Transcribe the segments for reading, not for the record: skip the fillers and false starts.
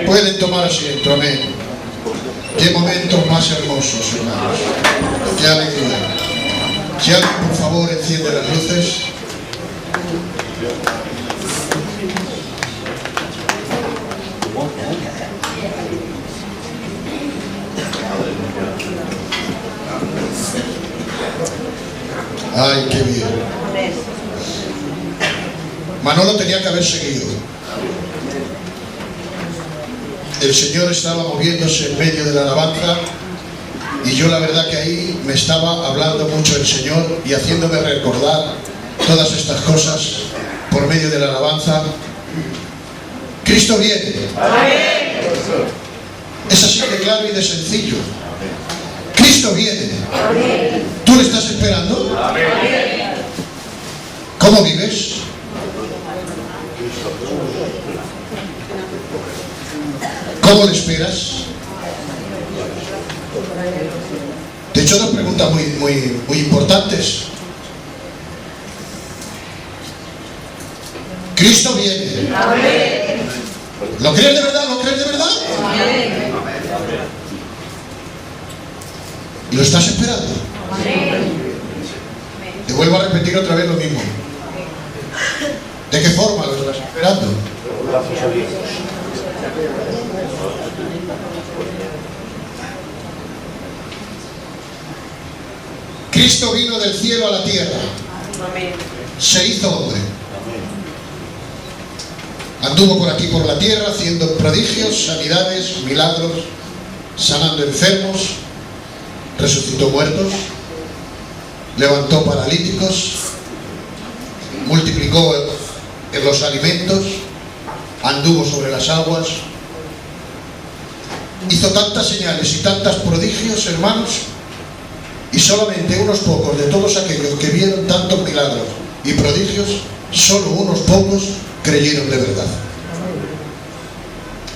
Pueden tomar asiento, amén. Qué momentos más hermosos, hermanos. Qué alegría. Si alguien, por favor, enciende las luces. Ay, qué bien. Manolo tenía que haber seguido. El Señor estaba moviéndose en medio de la alabanza y yo la verdad que ahí me estaba hablando mucho el Señor y haciéndome recordar todas estas cosas por medio de la alabanza. Cristo viene. Es así de claro y de sencillo. Cristo viene. ¿Tú le estás esperando? ¿Cómo vives? ¿Cómo le esperas? Te he hecho dos preguntas muy importantes. Cristo viene. ¿Lo crees de verdad? ¿Lo crees de verdad? ¿Y lo estás esperando? Te vuelvo a repetir otra vez lo mismo. ¿De qué forma lo estás esperando? Cristo vino del cielo a la tierra. Se hizo hombre. Anduvo por aquí por la tierra haciendo prodigios, sanidades, milagros, sanando enfermos, resucitó muertos, levantó paralíticos, multiplicó en los alimentos, anduvo sobre las aguas, hizo tantas señales y tantos prodigios, hermanos, y solamente unos pocos de todos aquellos que vieron tantos milagros y prodigios, solo unos pocos creyeron de verdad.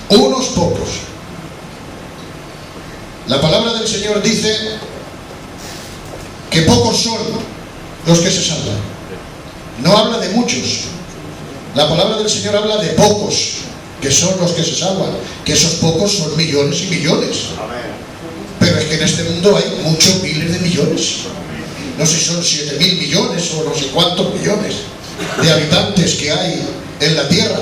Unos pocos. La palabra del Señor dice que pocos son los que se salvan. No habla de muchos. La palabra del Señor habla de pocos, que son los que se salvan. Que esos pocos son millones y millones. Pero es que en este mundo hay muchos miles de millones. No sé si son 7.000 millones o no sé cuántos millones de habitantes que hay en la tierra.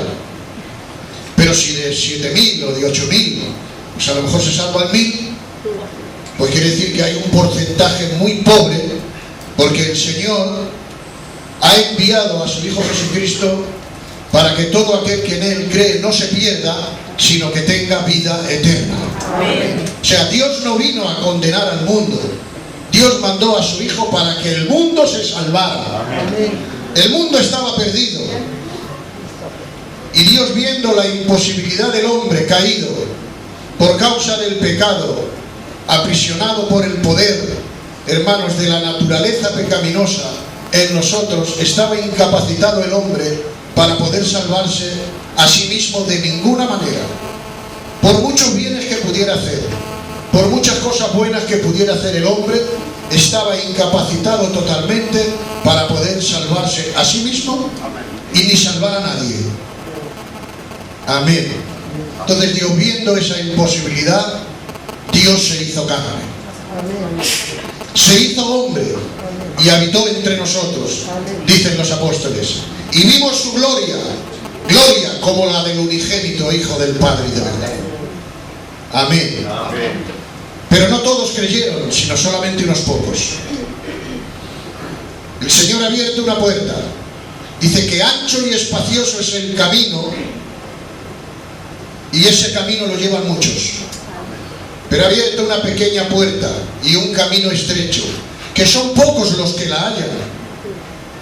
Pero si de 7.000 o de 8.000, pues a lo mejor se salvan 1.000, pues quiere decir que hay un porcentaje muy pobre, porque el Señor ha enviado a su Hijo Jesucristo para que todo aquel que en Él cree no se pierda, sino que tenga vida eterna. O sea, Dios no vino a condenar al mundo. Dios mandó a su Hijo para que el mundo se salvara. El mundo estaba perdido. Y Dios, viendo la imposibilidad del hombre caído por causa del pecado, aprisionado por el poder, hermanos, de la naturaleza pecaminosa en nosotros, estaba incapacitado el hombre para poder salvarse a sí mismo de ninguna manera. Por muchos bienes que pudiera hacer, por muchas cosas buenas que pudiera hacer el hombre, estaba incapacitado totalmente para poder salvarse a sí mismo y ni salvar a nadie. Amén. Entonces Dios, viendo esa imposibilidad, Dios se hizo carne. Se hizo hombre y habitó entre nosotros, dicen los apóstoles. Y vimos su gloria, gloria como la del unigénito Hijo del Padre y de verdad. Amén. Pero no todos creyeron, sino solamente unos pocos. El Señor ha abierto una puerta. Dice que ancho y espacioso es el camino, y ese camino lo llevan muchos. pero abierta una pequeña puerta y un camino estrecho, que son pocos los que la hallan.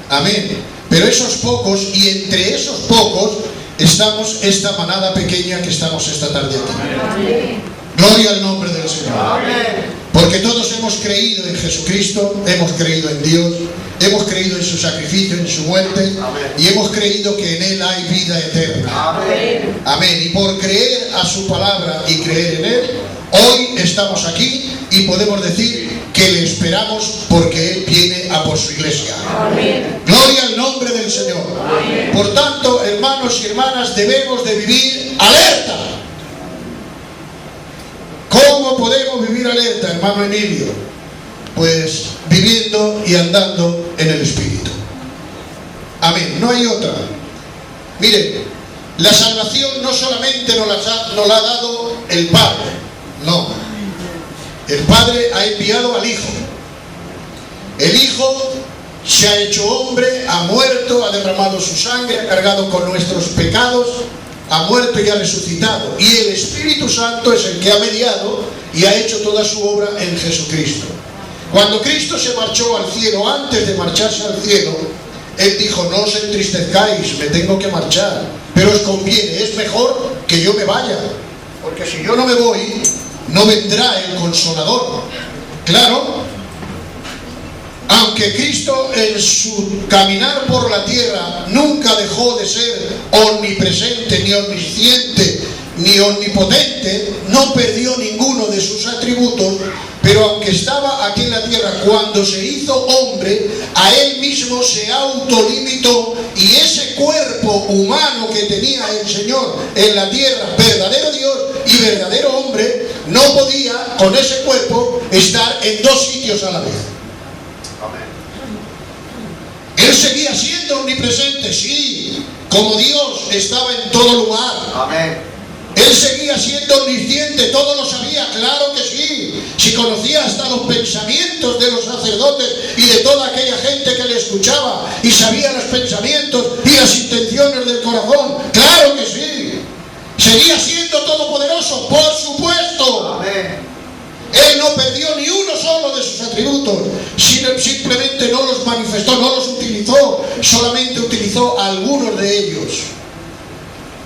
Amén. Pero esos pocos, y entre esos pocos estamos esta manada pequeña que estamos esta tarde aquí. Amén. Gloria al nombre del Señor. Amén. Porque todos hemos creído en Jesucristo, hemos creído en Dios, hemos creído en su sacrificio, en su muerte. Amén. Y hemos creído que en Él hay vida eterna. Amén. Amén. Y por creer a su palabra y creer en Él, hoy estamos aquí y podemos decir que le esperamos porque Él viene a por su iglesia. Amén. Gloria al nombre del Señor. Amén. Por tanto, hermanos y hermanas, debemos de vivir alerta. ¿Cómo podemos vivir alerta, hermano Emilio? Pues viviendo y andando en el Espíritu. Amén. No hay otra. Miren, la salvación no solamente nos la ha dado el Padre. No. El Padre ha enviado al Hijo. El Hijo se ha hecho hombre, ha muerto, ha derramado su sangre, ha cargado con nuestros pecados, ha muerto y ha resucitado. Y el Espíritu Santo es el que ha mediado y ha hecho toda su obra en Jesucristo. Cuando Cristo se marchó al cielo, antes de marcharse al cielo, Él dijo: no os entristezcáis, me tengo que marchar, pero os conviene, es mejor que yo me vaya, porque si yo no me voy, no vendrá el Consolador. Claro, aunque Cristo en su caminar por la tierra nunca dejó de ser omnipresente, ni omnisciente, ni omnipotente, no perdió ninguno de sus atributos, pero aunque estaba aquí en la tierra, cuando se hizo hombre, a Él mismo se autolimitó, y ese cuerpo humano que tenía el Señor en la tierra, verdadero Dios y verdadero hombre, no podía con ese cuerpo estar en dos sitios a la vez. Él seguía siendo omnipresente, sí, como Dios estaba en todo lugar. Amén. Él seguía siendo omnisciente, todo lo sabía, claro que sí. Si conocía hasta los pensamientos de los sacerdotes y de toda aquella gente que le escuchaba, y sabía los pensamientos y las intenciones del corazón, claro que sí. Seguía siendo todopoderoso, por supuesto. Amén. Él no perdió ni uno solo de sus atributos, simplemente no los manifestó, no los utilizó, solamente utilizó algunos de ellos.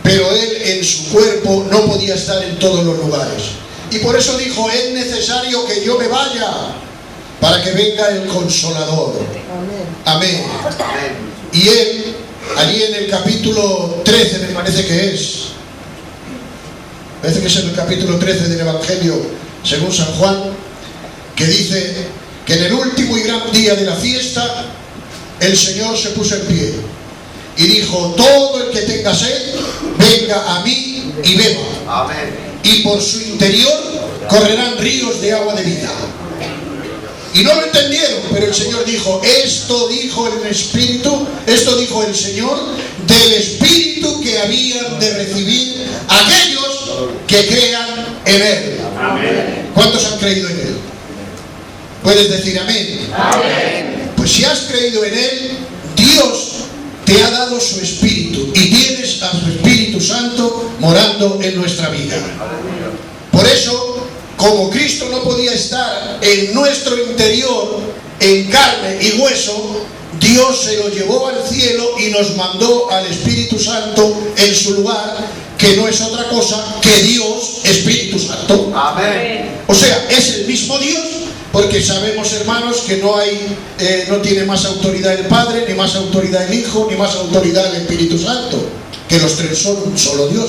Pero Él en su cuerpo no podía estar en todos los lugares. Y por eso dijo: es necesario que yo me vaya para que venga el Consolador. Amén. Amén. Y Él, allí en el capítulo 13, me parece que es en el capítulo 13 del Evangelio según San Juan, que dice que en el último y gran día de la fiesta el Señor se puso en pie y dijo: todo el que tenga sed, venga a mí y beba. Amén. Y por su interior correrán ríos de agua de vida. Y no lo entendieron, pero el Señor dijo: esto dijo el Espíritu, esto dijo el Señor del Espíritu que habían de recibir aquellos que crean en Él. Amén. ¿Cuántos han creído en Él? ¿Puedes decir amén? Amén. Pues si has creído en Él, Dios te ha dado su Espíritu y tienes a su Espíritu Santo morando en nuestra vida. Por eso, como Cristo no podía estar en nuestro interior, en carne y hueso, Dios se lo llevó al cielo y nos mandó al Espíritu Santo en su lugar, que no es otra cosa que Dios Espíritu Santo. Amén. O sea, es el mismo Dios, porque sabemos, hermanos, que no tiene más autoridad el Padre, ni más autoridad el Hijo, ni más autoridad el Espíritu Santo, que los tres son un solo Dios.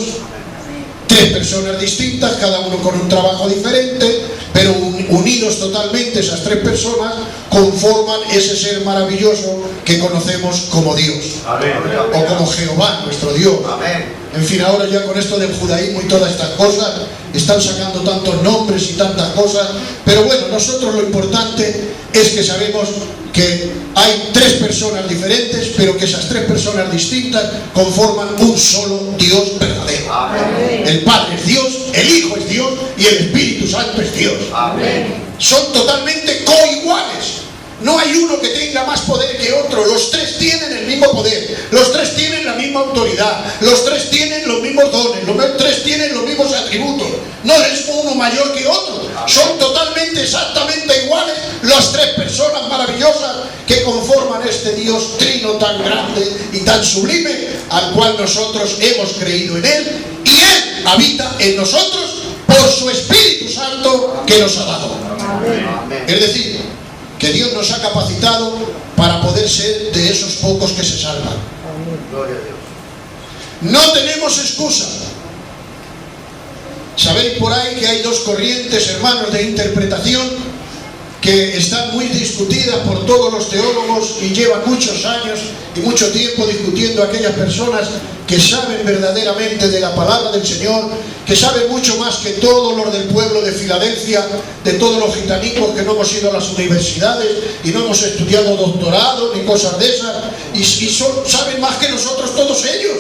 Tres personas distintas, cada uno con un trabajo diferente, pero unidos totalmente, esas tres personas conforman ese ser maravilloso que conocemos como Dios. Amén. O como Jehová, nuestro Dios. Amén. En fin, ahora ya con esto del judaísmo y todas estas cosas, están sacando tantos nombres y tantas cosas, pero bueno, nosotros lo importante es que sabemos que hay tres personas diferentes, pero que esas tres personas distintas conforman un solo Dios verdadero. Amén. El Padre es Dios, el Hijo es Dios y el Espíritu Santo es Dios. Amén. Son totalmente coiguales. No hay uno que tenga más poder que otro. Los tres tienen el mismo poder. Los tres tienen la misma autoridad. Los tres tienen los mismos dones. Los tres tienen los mismos atributos. atributos. No es uno mayor que otro. Son totalmente, exactamente iguales las tres personas maravillosas que conforman este Dios trino tan grande y tan sublime, al cual nosotros hemos creído en Él, y Él habita en nosotros por su Espíritu Santo que nos ha dado. Es decir, que Dios nos ha capacitado para poder ser de esos pocos que se salvan. No tenemos excusa. Sabéis por ahí que hay dos corrientes, hermanos, de interpretación que están muy discutidas por todos los teólogos y llevan muchos años y mucho tiempo discutiendo a aquellas personas que saben verdaderamente de la palabra del Señor, que saben mucho más que todos los del pueblo de Filadelfia, de todos los gitanicos que no hemos ido a las universidades y no hemos estudiado doctorado ni cosas de esas, y saben más que nosotros todos ellos.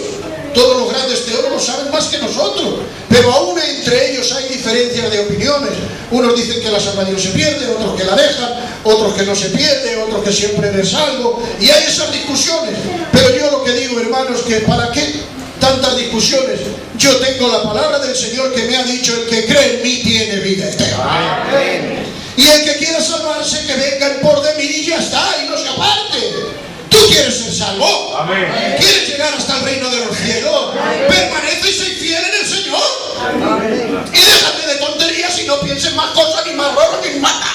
Todos los grandes teólogos saben más que nosotros, pero aún entre ellos hay diferencias de opiniones. Unos dicen que la salvación se pierde, otros que la dejan, otros que no se pierde, otros que siempre eres salvo, y hay esas discusiones. Pero yo lo que digo, hermanos, que ¿para qué tantas discusiones? Yo tengo la palabra del Señor que me ha dicho: el que cree en mí tiene vida eterna. Amén. Y el que quiera salvarse, que venga en pos de mí y ya está, y no se aparte. ¿Tú quieres ser salvo? Amén. ¿Quieres llegar hasta el reino de los cielos? Amén. Permanece y sé fiel en el Señor. Amén. Y déjate de tonterías y no pienses más cosas, ni más robo, ni mata.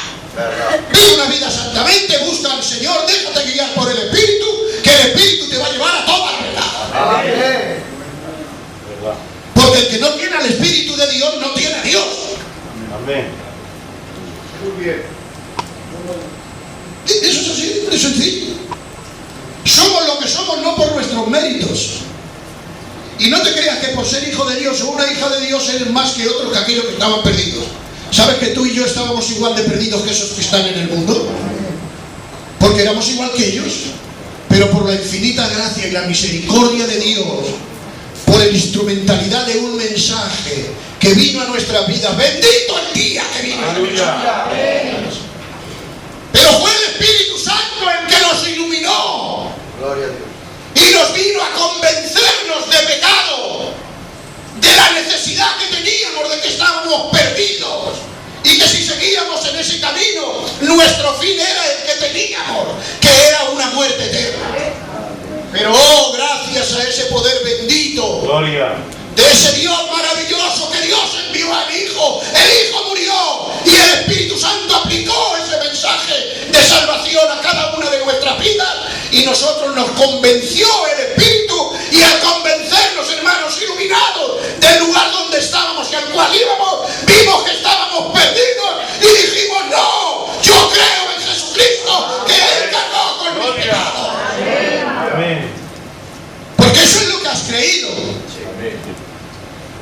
Vive una vida santamente, busca al Señor, déjate guiar por el Espíritu, que el Espíritu te va a llevar a toda la verdad. Amén. Porque el que no tiene al Espíritu de Dios no tiene a Dios. Amén. Muy bien. Eso es así, es sencillo. Somos lo que somos no por nuestros méritos. Y no te creas que por ser hijo de Dios o una hija de Dios eres más que otros que aquellos que estaban perdidos. ¿Sabes que tú y yo estábamos igual de perdidos que esos que están en el mundo? Porque éramos igual que ellos. Pero por la infinita gracia y la misericordia de Dios, por la instrumentalidad de un mensaje que vino a nuestras vidas, bendito el día que vino a nuestras vidas. Pero fue el Espíritu Santo el que nos iluminó. Gloria a Dios. Y nos vino a convencernos de pecado, de la necesidad que teníamos, de que estábamos perdidos, y que si seguíamos en ese camino, nuestro fin era el que teníamos, que era una muerte eterna. Pero oh, gracias a ese poder bendito, gloria, de ese Dios maravilloso que Dios envió al Hijo, el Hijo murió y el Espíritu Santo aplicó ese mensaje de salvación a cada una de nuestras vidas, y nosotros nos convenció el Espíritu, y al convencernos, hermanos, iluminados del lugar donde estábamos y al cual íbamos, vimos que estábamos perdidos y dijimos: no, yo creo en Jesucristo, que Él cargó con mis pecados. Amén. Porque eso es lo que has creído.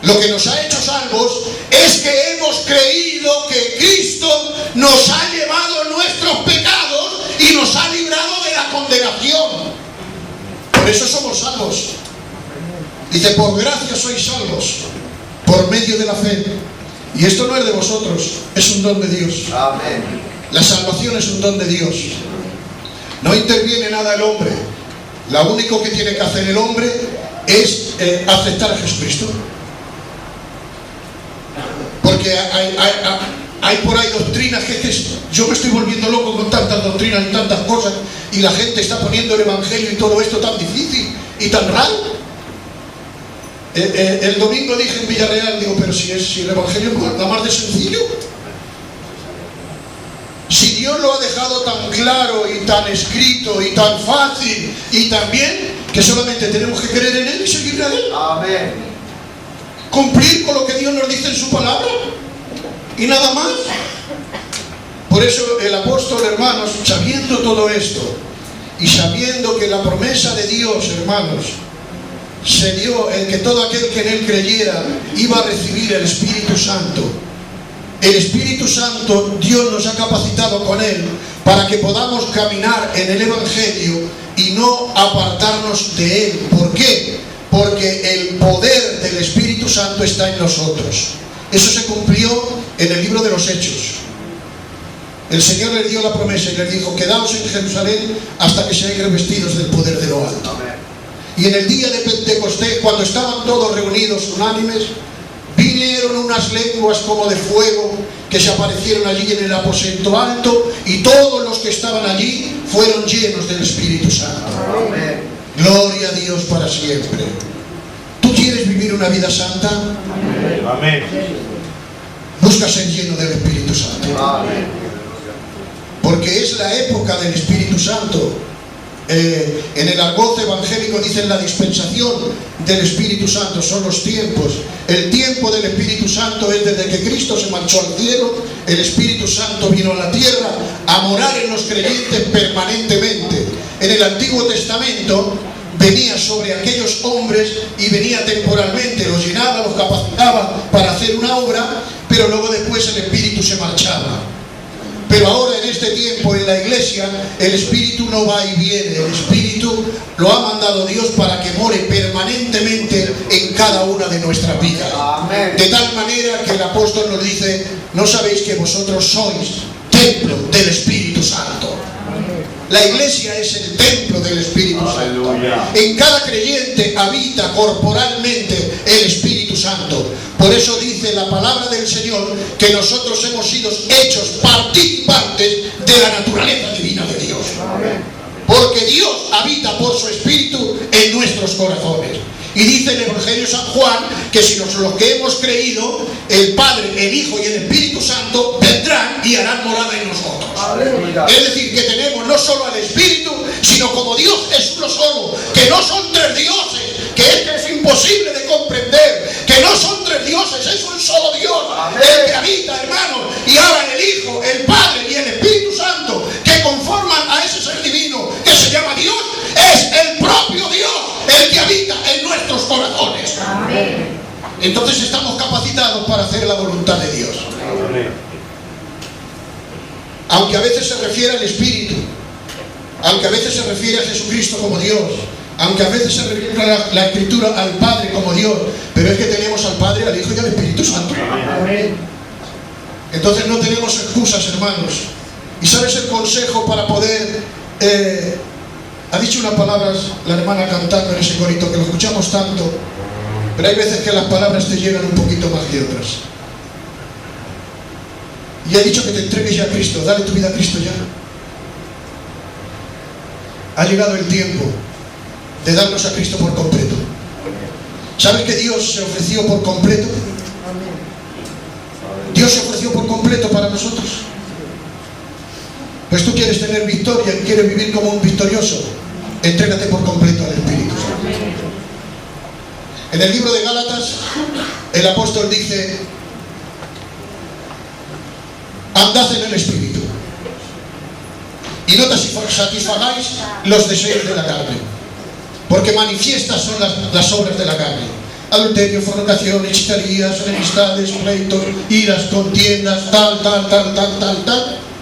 Lo que nos ha hecho salvos es que hemos creído que Cristo nos ha llevado nuestros pecados y nos ha librado de la condenación. Por eso somos salvos. Dice: por gracia sois salvos, por medio de la fe. Y esto no es de vosotros, es un don de Dios. Amén. La salvación es un don de Dios. No interviene nada el hombre. Lo único que tiene que hacer el hombre es aceptar a Jesucristo. Porque hay por ahí doctrinas que yo me estoy volviendo loco con tantas doctrinas y tantas cosas, y la gente está poniendo el Evangelio y todo esto tan difícil y tan raro. El domingo dije en Villarreal, digo, pero si el Evangelio es nada más de sencillo. Si Dios lo ha dejado tan claro y tan escrito y tan fácil y tan bien, que solamente tenemos que creer en Él y seguirle a Él. Amén. Cumplir con lo que Dios nos dice en su palabra y nada más. Por eso el apóstol, hermanos, sabiendo todo esto y sabiendo que la promesa de Dios, hermanos, se dio en que todo aquel que en Él creyera iba a recibir el Espíritu Santo. El Espíritu Santo, Dios nos ha capacitado con Él para que podamos caminar en el Evangelio y no apartarnos de Él. ¿Por qué? Porque el poder del Espíritu Santo está en nosotros. Eso se cumplió en el libro de los Hechos. El Señor les dio la promesa y les dijo: quedaos en Jerusalén hasta que seáis revestidos del poder de lo alto. Y en el día de Pentecostés, cuando estaban todos reunidos unánimes, vino vinieron unas lenguas como de fuego que se aparecieron allí en el aposento alto, y todos los que estaban allí fueron llenos del Espíritu Santo. Amén. Gloria a Dios para siempre. ¿Tú quieres vivir una vida santa? Amén. Busca ser lleno del Espíritu Santo. Amén. Porque es la época del Espíritu Santo. En el argot evangélico dicen la dispensación del Espíritu Santo, son los tiempos. El tiempo del Espíritu Santo es desde que Cristo se marchó al cielo. El Espíritu Santo vino a la tierra a morar en los creyentes permanentemente. En el Antiguo Testamento venía sobre aquellos hombres y venía temporalmente, los llenaba, los capacitaba para hacer una obra, pero luego después el Espíritu se marchaba. Pero ahora en este tiempo en la iglesia el Espíritu no va y viene. El Espíritu lo ha mandado Dios para que more permanentemente en cada una de nuestras vidas. Amén. De tal manera que el apóstol nos dice: ¿no sabéis que vosotros sois templo del Espíritu Santo? La iglesia es el templo del Espíritu Santo. Aleluya. En cada creyente habita corporalmente el Espíritu Santo. Por eso dice la palabra del Señor que nosotros hemos sido hechos participantes de la naturaleza divina de Dios. Porque Dios habita por su Espíritu en nuestros corazones. Y dice el Evangelio de San Juan que si los que hemos creído, el Padre, el Hijo y el Espíritu Santo vendrán y harán morada en nosotros. Aleluya. Es decir, que tenemos no solo al Espíritu, sino como Dios es uno solo, que no son tres dioses, que es imposible de comprender, que no son tres dioses, es un solo Dios. Amén. El que habita, hermanos, y ahora el Hijo, el Padre y el Espíritu Santo, que conforman a ese ser divino que se llama Dios, es el propio Dios el que habita en nuestros corazones. Amén. Entonces estamos capacitados para hacer la voluntad de Dios. Amén. Aunque a veces se refiere al Espíritu, aunque a veces se refiere a Jesucristo como Dios, aunque a veces se refiere a la Escritura al Padre como Dios, pero es que tenemos al Padre, al Hijo y al Espíritu Santo. Amén. Entonces no tenemos excusas, hermanos. ¿Y sabes el consejo para poder... ha dicho unas palabras la hermana cantando en ese corito que lo escuchamos tanto, pero hay veces que las palabras te llegan un poquito más que otras. Y ha dicho que te entregues ya a Cristo. Dale tu vida a Cristo ya. Ha llegado el tiempo de darnos a Cristo por completo. ¿Sabes que Dios se ofreció por completo? Dios se ofreció por completo para nosotros. Pues tú quieres tener victoria, quieres vivir como un victorioso, entrégate por completo al Espíritu Santo. En el libro de Gálatas el apóstol dice: andad en el Espíritu y no te satisfagáis los deseos de la carne, porque manifiestas son las obras de la carne: adulterio, fornicación, hechicerías, enemistades, pleitos, iras, contiendas, tal,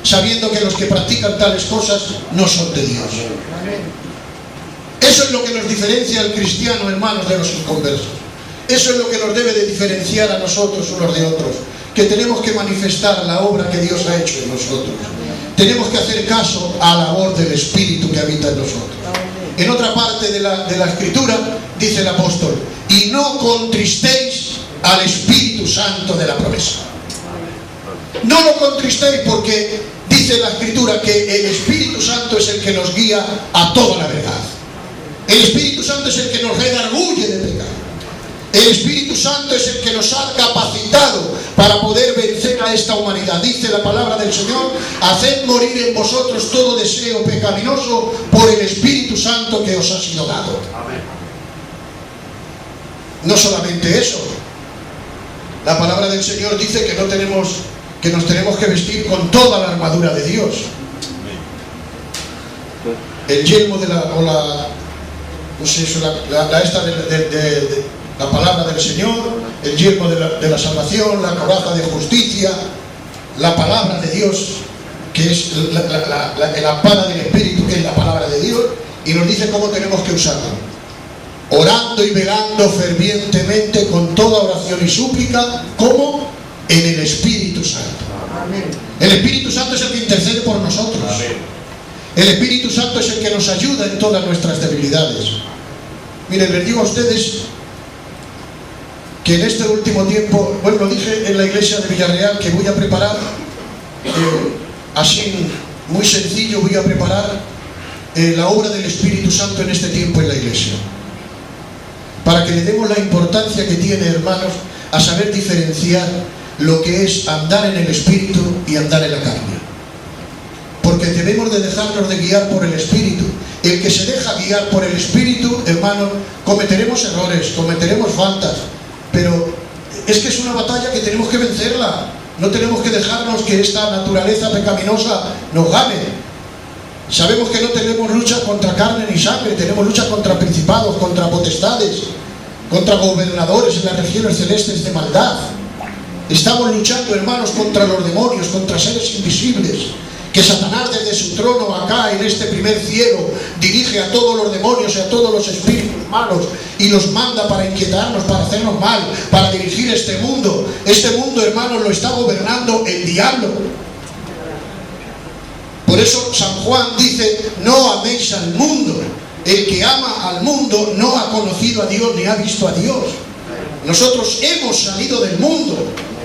sabiendo que los que practican tales cosas no son de Dios. Eso es lo que nos diferencia al cristiano, hermanos, de los inconversos. Eso es lo que nos debe de diferenciar a nosotros unos de otros, que tenemos que manifestar la obra que Dios ha hecho en nosotros. Tenemos que hacer caso a la voz del Espíritu que habita en nosotros. En otra parte de la Escritura dice el apóstol: y no contristéis al Espíritu Santo de la promesa. No lo contristéis, porque dice la Escritura que el Espíritu Santo es el que nos guía a toda la verdad. El Espíritu Santo es el que nos redarguye de pecado. El Espíritu Santo es el que nos ha capacitado para poder vencer a esta humanidad. Dice la palabra del Señor: haced morir en vosotros todo deseo pecaminoso por el Espíritu Santo que os ha sido dado. Amén. No solamente eso, la palabra del Señor dice que nos tenemos que vestir con toda la armadura de Dios. El yelmo de la palabra del Señor, el yelmo de la salvación, la coraza de justicia, la palabra de Dios, que es la espada del Espíritu, que es la palabra de Dios, y nos dice cómo tenemos que usarla: orando y velando fervientemente con toda oración y súplica, ¿cómo? En el Espíritu Santo. Amén. El Espíritu Santo es el que intercede por nosotros. Amén. El Espíritu Santo es el que nos ayuda en todas nuestras debilidades. Miren, les digo a ustedes, que en este último tiempo, bueno, lo dije en la iglesia de Villarreal, que voy a preparar, así muy sencillo, voy a preparar la obra del Espíritu Santo en este tiempo en la iglesia, para que le demos la importancia que tiene, hermanos, a saber diferenciar lo que es andar en el Espíritu y andar en la carne. Porque debemos de dejarnos de guiar por el Espíritu. El que se deja guiar por el Espíritu, hermano, cometeremos errores, cometeremos faltas, pero es que es una batalla que tenemos que vencerla. No tenemos que dejarnos que esta naturaleza pecaminosa nos gane. Sabemos que no tenemos lucha contra carne ni sangre, tenemos lucha contra principados, contra potestades, contra gobernadores en las regiones celestes de maldad. Estamos luchando, hermanos, contra los demonios, contra seres invisibles, que Satanás desde su trono acá en este primer cielo dirige a todos los demonios y a todos los espíritus malos y los manda para inquietarnos, para hacernos mal, para dirigir este mundo. Este mundo, hermanos, lo está gobernando el diablo. Por eso San Juan dice: no améis al mundo. El que ama al mundo no ha conocido a Dios ni ha visto a Dios. Nosotros hemos salido del mundo.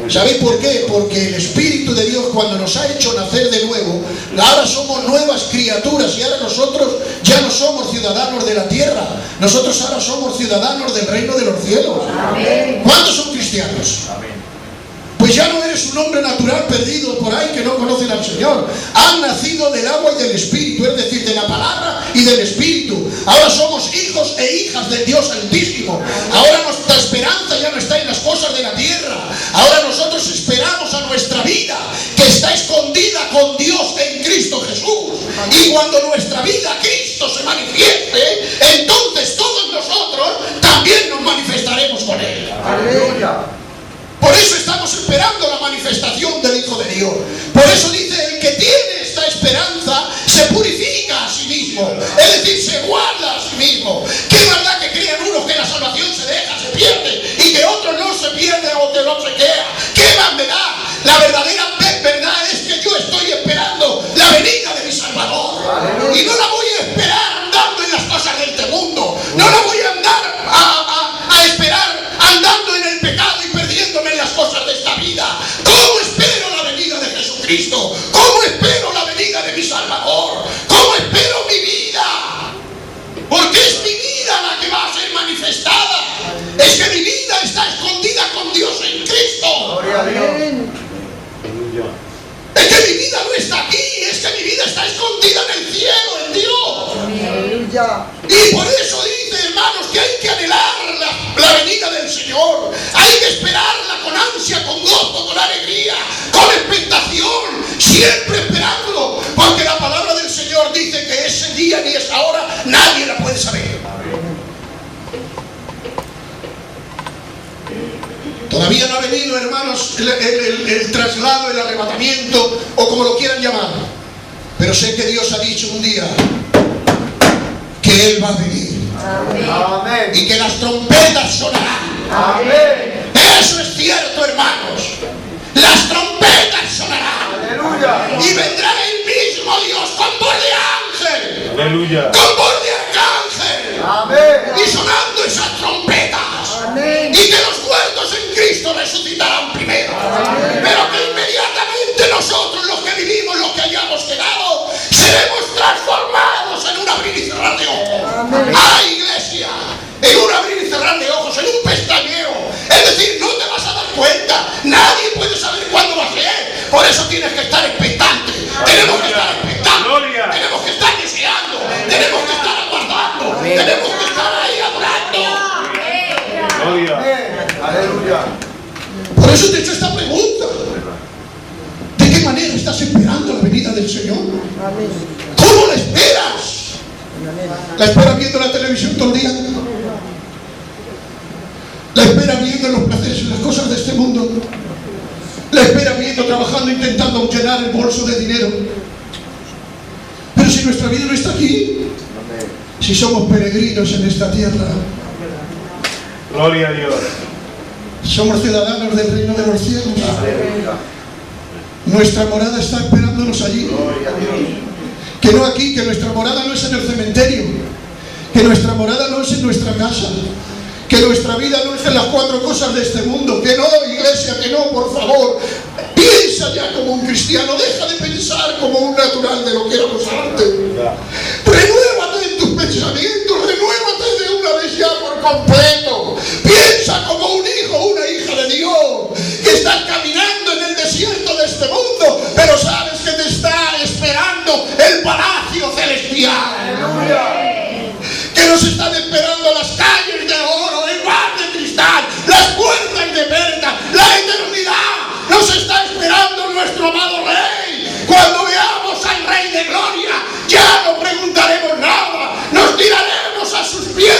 ¿Sabéis por qué? Porque el Espíritu de Dios, cuando nos ha hecho nacer de nuevo, ahora somos nuevas criaturas y ahora nosotros ya no somos ciudadanos de la tierra. Nosotros ahora somos ciudadanos del reino de los cielos. Amén. ¿Cuántos son cristianos? Amén. Pues ya no eres un hombre natural perdido por ahí que no conocen al Señor. Han nacido del agua y del Espíritu, es decir, de la palabra y del Espíritu. Ahora somos hijos e hijas del Dios Altísimo. Ahora nuestra esperanza ya no está en las cosas de la tierra. Ahora nosotros esperamos a nuestra vida, que está escondida con Dios en Cristo Jesús. Y cuando nuestra vida Cristo se manifieste, entonces todos nosotros también nos manifestaremos con Él. Aleluya. Por eso estamos esperando la manifestación del Hijo de Dios. Por eso dice: el que tiene esta esperanza se purifica a sí mismo, es decir, se guarda a sí mismo. ¿Qué verdad que crean unos que la salvación se deja, se pierde, y que otros no se pierde o que no se queda? ¿Qué más me da? La verdadera verdad es que yo estoy esperando la venida de mi Salvador. Y no la voy a esperar andando en las cosas de este mundo. No la voy a andar a esperar andando en el pecado y perdiéndome en las cosas de esta vida. ¿Cómo espero la venida de Jesucristo? ¿Cómo espero la venida de mi Salvador? ¿Cómo espero mi vida? Porque es mi vida la que va a ser manifestada. Es que mi vida está escondida con Dios en Cristo. Gloria a Dios. Es que mi vida no está aquí, es que mi vida está escondida en el cielo, en Dios. Y por eso dice, hermanos, que hay que anhelar la venida del Señor. Hay que esperarla con ansia, con gozo, con alegría, con expectación, siempre esperándolo. Porque la palabra del Señor dice que ese día ni esa hora nadie la puede saber. Todavía no ha venido, hermanos, el traslado, el arrebatamiento, o como lo quieran llamar. Pero sé que Dios ha dicho un día que Él va a venir. Amén. Y que las trompetas sonarán. Amén. Eso es cierto, hermanos. Las trompetas sonarán. Aleluya. Y vendrá el mismo Dios con voz de ángel. Aleluya. Con voz de arcángel. Amén. Y sonando esas trompetas. Amén. Y que los muertos en Cristo resucitarán primero. Amén. Pero que inmediatamente nosotros, los que vivimos, los que hayamos quedado, seremos transformados en un abrir y cerrar de ojos. ¡Ay, iglesia! En un abrir y cerrar de ojos, en un pestañeo. Es decir, no te vas a dar cuenta. Nadie puede saber cuándo va a ser. Por eso tienes que estar expectante. Tenemos que estar expectantes. Tenemos que estar deseando. Tenemos que estar aguardando. Tenemos que estar ahí adorando. Aleluya. Por eso te he hecho esta pregunta. ¿De qué manera estás esperando la venida del Señor? ¿Cómo la esperas? ¿La esperas viendo la televisión todo el día? ¿La esperas viendo los placeres y las cosas de este mundo? ¿La esperas viendo, trabajando, intentando llenar el bolso de dinero? Pero si nuestra vida no está aquí, si somos peregrinos en esta tierra, gloria a Dios, somos ciudadanos del reino de los cielos. Nuestra morada está esperándonos allí. Que no aquí, que nuestra morada no es en el cementerio, que nuestra morada no es en nuestra casa, Que nuestra vida no es en las cuatro cosas de este mundo. Que no, iglesia, que no, por favor. Piensa ya como un cristiano. Deja de pensar como un natural de lo que éramos antes. Renuévate en tus pensamientos. Renuévate de una vez ya por completo. Piensa como un hijo o una hija de Dios. Que estás caminando en el desierto de este mundo. Pero sabes que te está esperando el palacio celestial. Que nos están esperando las calles de oro, el mar de cristal, las puertas de perla, la eternidad. Nos está esperando nuestro amado Rey. Cuando veamos al Rey de Gloria, ya no preguntaremos nada. Nos tiraremos a sus pies,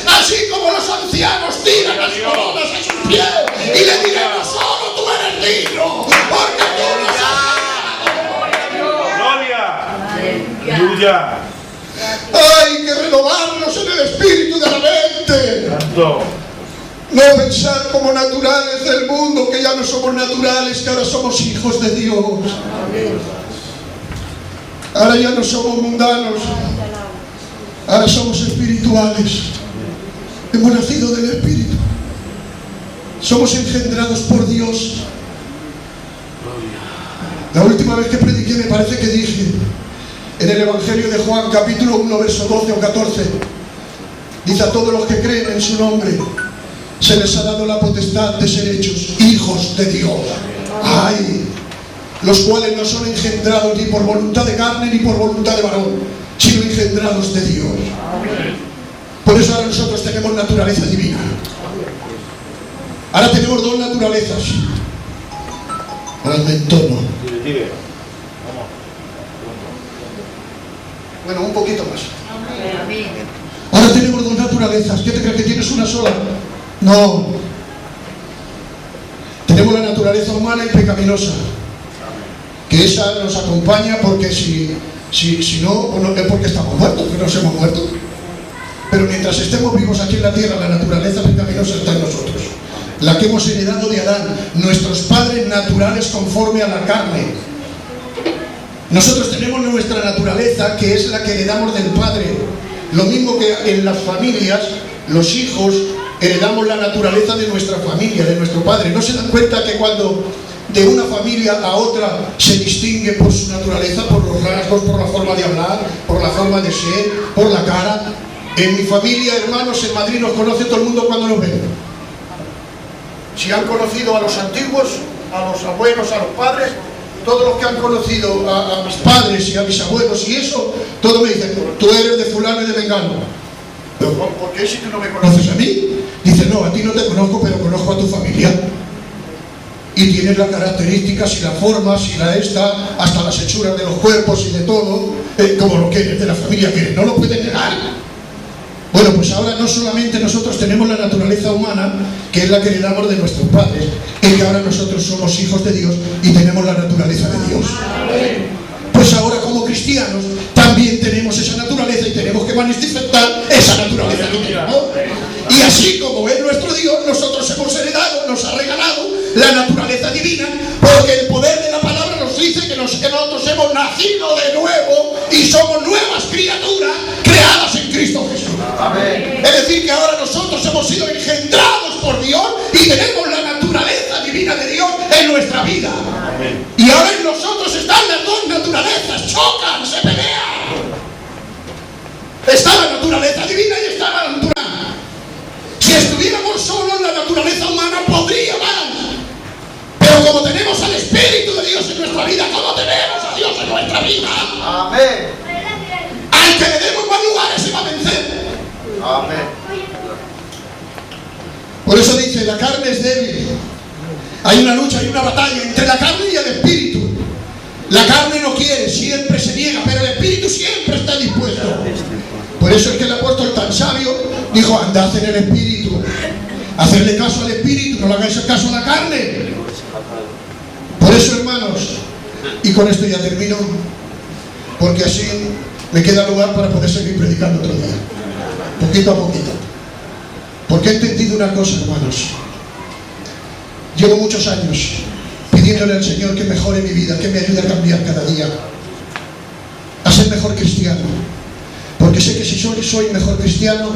así como los ancianos tiran las coronas a sus pies. Y le diremos, solo tú eres digno, porque tú nos has amado. ¡Gloria! ¡Aleluya! Hay que renovarnos en el espíritu de la mente. Santo. No pensar como naturales del mundo, que ya no somos naturales, que ahora somos hijos de Dios. Ahora ya no somos mundanos, ahora somos espirituales. Hemos nacido del Espíritu. Somos engendrados por Dios. La última vez que prediqué me parece que dije en el Evangelio de Juan, capítulo 1, verso 12 o 14, dice: a todos los que creen en su nombre se les ha dado la potestad de ser hechos hijos de Dios. ¡Ay! Los cuales no son engendrados ni por voluntad de carne ni por voluntad de varón, sino engendrados de Dios. Por eso ahora nosotros tenemos naturaleza divina. Ahora tenemos dos naturalezas. Ahora el entorno. Bueno, un poquito más. Ahora tenemos dos naturalezas. ¿Qué te crees que tienes una sola? No. Tenemos la naturaleza humana y pecaminosa, que esa nos acompaña porque si no es porque estamos muertos, que nos hemos muerto. Pero mientras estemos vivos aquí en la tierra, la naturaleza pecaminosa está en nosotros, la que hemos heredado de Adán, nuestros padres naturales conforme a la carne. Nosotros tenemos nuestra naturaleza, que es la que heredamos del Padre. Lo mismo que en las familias, los hijos heredamos la naturaleza de nuestra familia, de nuestro Padre. ¿No se dan cuenta que cuando de una familia a otra se distingue por su naturaleza, por los rasgos, por la forma de hablar, por la forma de ser, por la cara? En mi familia, hermanos, en Madrid nos conoce todo el mundo cuando nos ven. Si han conocido a los antiguos, a los abuelos, a los padres, todos los que han conocido a mis padres y a mis abuelos y eso, todos me dicen: tú eres de fulano y de mengano. Pero ¿por qué si tú no me conoces a mí? Dice: no, a ti no te conozco, pero conozco a tu familia. Y tienes las características y las formas y hasta las hechuras de los cuerpos y de todo, como lo que eres de la familia, que no lo puedes negar. Bueno, pues ahora no solamente nosotros tenemos la naturaleza humana, que es la que heredamos de nuestros padres, es que ahora nosotros somos hijos de Dios y tenemos la naturaleza de Dios. Pues ahora como cristianos también tenemos esa naturaleza y tenemos que manifestar esa naturaleza que tenemos. Y así como es nuestro Dios, nosotros hemos heredado, nos ha regalado la naturaleza divina, porque el poder de la palabra nos dice que nosotros hemos nacido de nuevo y somos nuevas criaturas creadas en Cristo Jesús. Amén. Es decir, que ahora nosotros hemos sido engendrados por Dios y tenemos la naturaleza divina de Dios en nuestra vida. Amén. Y ahora en nosotros están las dos naturalezas, chocan, se pelean. Está la naturaleza divina y está la naturaleza. Si estuviéramos solo en la naturaleza humana, podría más. Pero como tenemos al Espíritu de Dios en nuestra vida, como tenemos a Dios en nuestra vida, amén, al que le demos más lugares se va a vencer. Amén. Por eso dice: la carne es débil. Hay una lucha, hay una batalla entre la carne y el Espíritu. La carne no quiere, siempre se niega, pero el Espíritu siempre está dispuesto. Por eso es que el apóstol tan sabio dijo: andad en el Espíritu. Hacerle caso al Espíritu, no le hagáis caso a la carne. Por eso, hermanos, y con esto ya termino, porque así me queda lugar para poder seguir predicando otro día, poquito a poquito. Porque he entendido una cosa, hermanos. Llevo muchos años pidiéndole al Señor que mejore mi vida, que me ayude a cambiar cada día, a ser mejor cristiano. Porque sé que si soy mejor cristiano,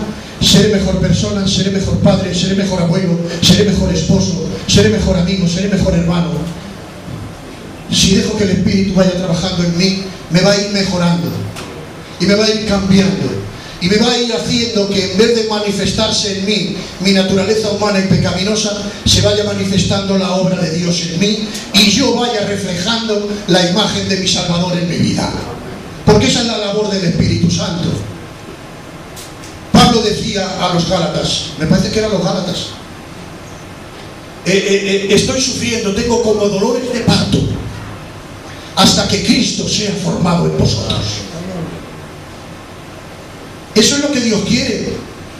seré mejor persona, seré mejor padre, seré mejor abuelo, seré mejor esposo, seré mejor amigo, seré mejor hermano. Si dejo que el Espíritu vaya trabajando en mí, me va a ir mejorando y me va a ir cambiando y me va a ir haciendo que en vez de manifestarse en mí mi naturaleza humana y pecaminosa, se vaya manifestando la obra de Dios en mí y yo vaya reflejando la imagen de mi Salvador en mi vida, porque esa es la labor del Espíritu Santo. Pablo decía a los Gálatas, me parece que eran los Gálatas, estoy sufriendo, tengo como dolores de parto hasta que Cristo sea formado en vosotros. Eso es lo que Dios quiere,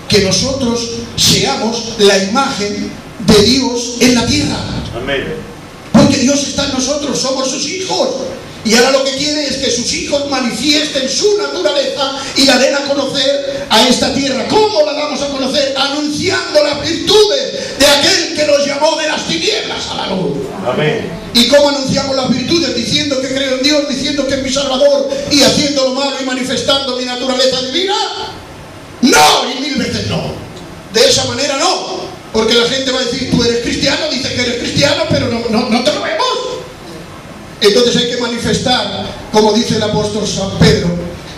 que nosotros seamos la imagen de Dios en la tierra. Amén. Porque Dios está en nosotros, somos sus hijos. Y ahora lo que quiere es que sus hijos manifiesten su naturaleza y la den a conocer a esta tierra. ¿Cómo la damos a conocer? Anunciando las virtudes de aquel que nos llamó de las tinieblas a la luz. Amén. ¿Y cómo anunciamos las virtudes? Diciendo que creo en Dios, diciendo que es mi Salvador y haciendo lo malo y manifestando mi naturaleza divina. No, y mil veces no. De esa manera no. Porque la gente va a decir, tú eres cristiano, dice que eres cristiano, pero no te lo vemos. Entonces hay que manifestar, como dice el apóstol San Pedro,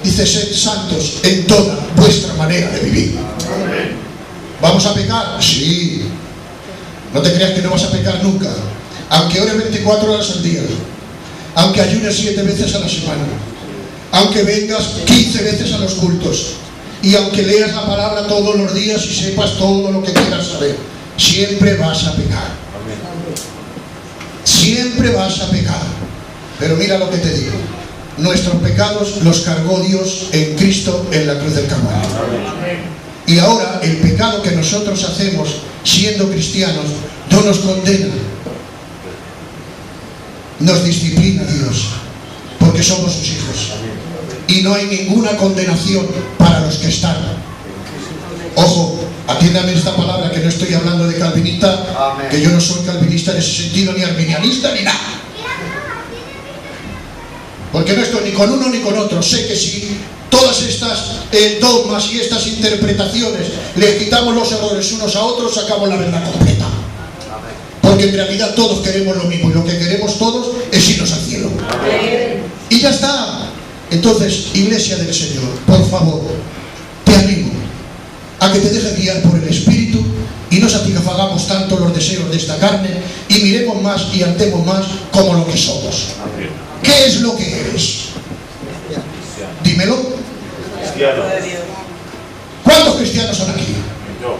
dice, sed santos en toda vuestra manera de vivir. ¿Vamos a pecar? Sí. No te creas que no vas a pecar nunca. Aunque ores 24 horas al día, aunque ayunes 7 veces a la semana, aunque vengas 15 veces a los cultos, y aunque leas la palabra todos los días y sepas todo lo que quieras saber, siempre vas a pecar. Siempre vas a pecar. Pero mira lo que te digo, nuestros pecados los cargó Dios en Cristo en la cruz del Calvario. Y ahora el pecado que nosotros hacemos siendo cristianos no nos condena, nos disciplina Dios, porque somos sus hijos. Y no hay ninguna condenación para los que están. Ojo, atiéndame esta palabra, que no estoy hablando de calvinista, que yo no soy calvinista en ese sentido, ni arminianista, ni nada. Porque no estoy ni con uno ni con otro. Sé que si todas estas dogmas y estas interpretaciones le quitamos los errores unos a otros, sacamos la verdad completa. Porque en realidad todos queremos lo mismo, y lo que queremos todos es irnos al cielo. Y ya está. Entonces, Iglesia del Señor, por favor, te animo a que te dejes guiar por el Espíritu y no satisfagamos tanto los deseos de esta carne y miremos más y andemos más como lo que somos. ¿Qué es lo que eres? Dímelo. Cristiano. ¿Cuántos cristianos son aquí? Yo.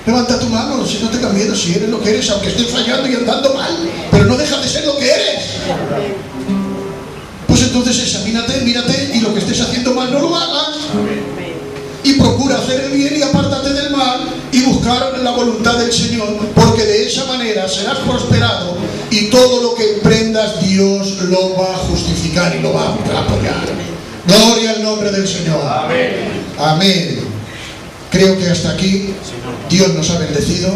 Levanta tu mano, si no tengas miedo, si eres lo que eres, aunque estés fallando y andando mal, pero no dejas de ser lo que eres. Pues entonces examínate, mírate, y lo que estés haciendo mal no lo hagas. Y procura hacer el bien y apártate del mal y buscar la voluntad del Señor, porque de esa manera serás prosperado y todo lo que emprendas Dios lo va a justificar y lo va a apoyar. Gloria al nombre del Señor. Amén. Amén. Creo que hasta aquí Dios nos ha bendecido.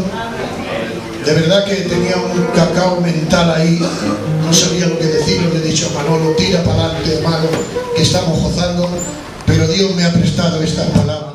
De verdad que tenía un cacao mental ahí, no sabía lo que decir. Le he dicho a Manolo, tira para adelante, hermano, que estamos gozando, pero Dios me ha prestado esta palabra.